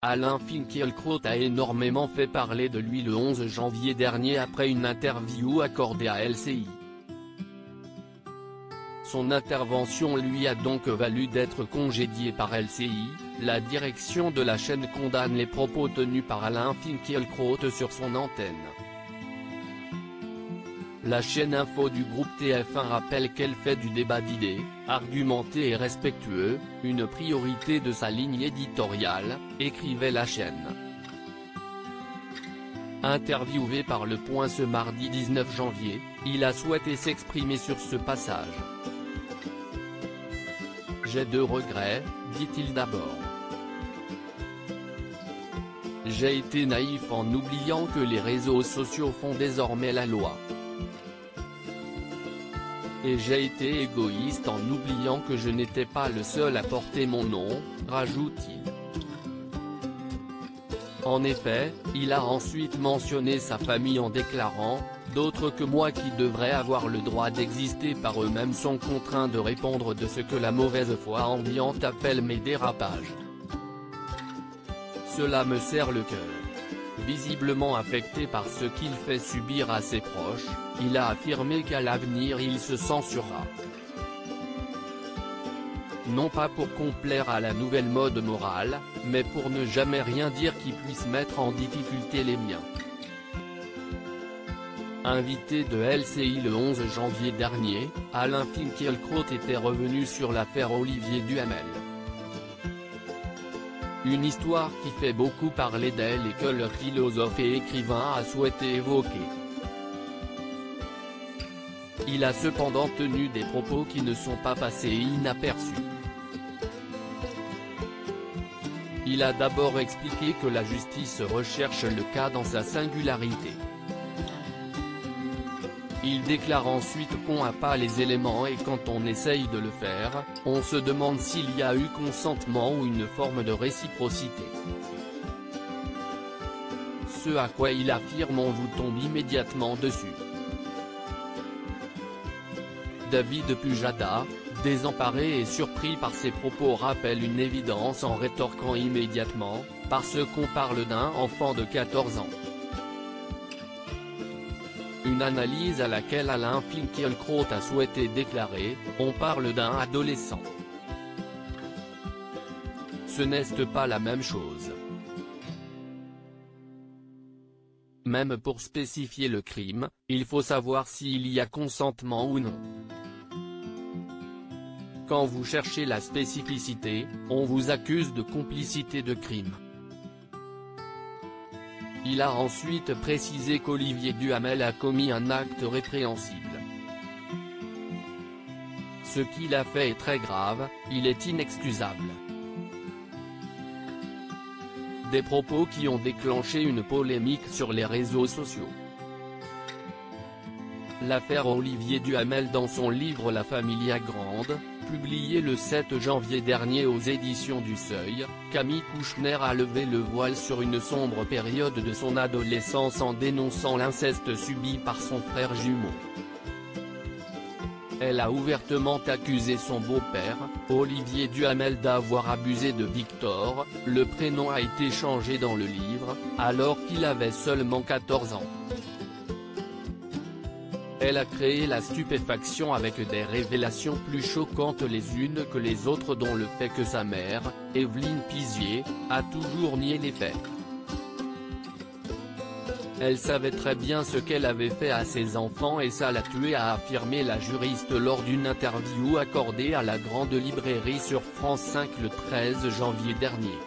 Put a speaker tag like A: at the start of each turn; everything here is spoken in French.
A: Alain Finkielkraut a énormément fait parler de lui le 11 janvier dernier après une interview accordée à LCI. Son intervention lui a donc valu d'être congédié par LCI. La direction de la chaîne condamne les propos tenus par Alain Finkielkraut sur son antenne. La chaîne info du groupe TF1 rappelle qu'elle fait du débat d'idées, argumenté et respectueux, une priorité de sa ligne éditoriale, écrivait la chaîne. Interviewé par Le Point ce mardi 19 janvier, il a souhaité s'exprimer sur ce passage. « J'ai 2 regrets, dit-il d'abord. J'ai été naïf en oubliant que les réseaux sociaux font désormais la loi. Et j'ai été égoïste en oubliant que je n'étais pas le seul à porter mon nom, rajoute-t-il. En effet, il a ensuite mentionné sa famille en déclarant « D'autres que moi qui devraient avoir le droit d'exister par eux-mêmes sont contraints de répondre de ce que la mauvaise foi ambiante appelle mes dérapages. Cela me serre le cœur. » Visiblement affecté par ce qu'il fait subir à ses proches, il a affirmé qu'à l'avenir il se censurera. Non pas pour complaire à la nouvelle mode morale, mais pour ne jamais rien dire qui puisse mettre en difficulté les miens. Invité de LCI le 11 janvier dernier, Alain Finkielkraut était revenu sur l'affaire Olivier Duhamel. Une histoire qui fait beaucoup parler d'elle et que le philosophe et écrivain a souhaité évoquer. Il a cependant tenu des propos qui ne sont pas passés inaperçus. Il a d'abord expliqué que la justice recherche le cas dans sa singularité. Il déclare ensuite qu'on n'a pas les éléments et quand on essaye de le faire, on se demande s'il y a eu consentement ou une forme de réciprocité. Ce à quoi il affirme on vous tombe immédiatement dessus. David Pujada, désemparé et surpris par ses propos rappelle une évidence en rétorquant immédiatement, parce qu'on parle d'un enfant de 14 ans. Une analyse à laquelle Alain Finkielkraut a souhaité déclarer « On parle d'un adolescent. Ce n'est pas la même chose. Même pour spécifier le crime, il faut savoir s'il y a consentement ou non. Quand vous cherchez la spécificité, on vous accuse de complicité de crime. » Il a ensuite précisé qu'Olivier Duhamel a commis un acte répréhensible. Ce qu'il a fait est très grave, il est inexcusable. Des propos qui ont déclenché une polémique sur les réseaux sociaux. L'affaire Olivier Duhamel dans son livre La Familia Grande, publié le 7 janvier dernier aux éditions du Seuil, Camille Kouchner a levé le voile sur une sombre période de son adolescence en dénonçant l'inceste subi par son frère jumeau. Elle a ouvertement accusé son beau-père, Olivier Duhamel d'avoir abusé de Victor, le prénom a été changé dans le livre, alors qu'il avait seulement 14 ans. Elle a créé la stupéfaction avec des révélations plus choquantes les unes que les autres dont le fait que sa mère, Evelyne Pizier, a toujours nié les faits. Elle savait très bien ce qu'elle avait fait à ses enfants et ça l'a tuée a affirmé la juriste lors d'une interview accordée à la Grande Librairie sur France 5 le 13 janvier dernier.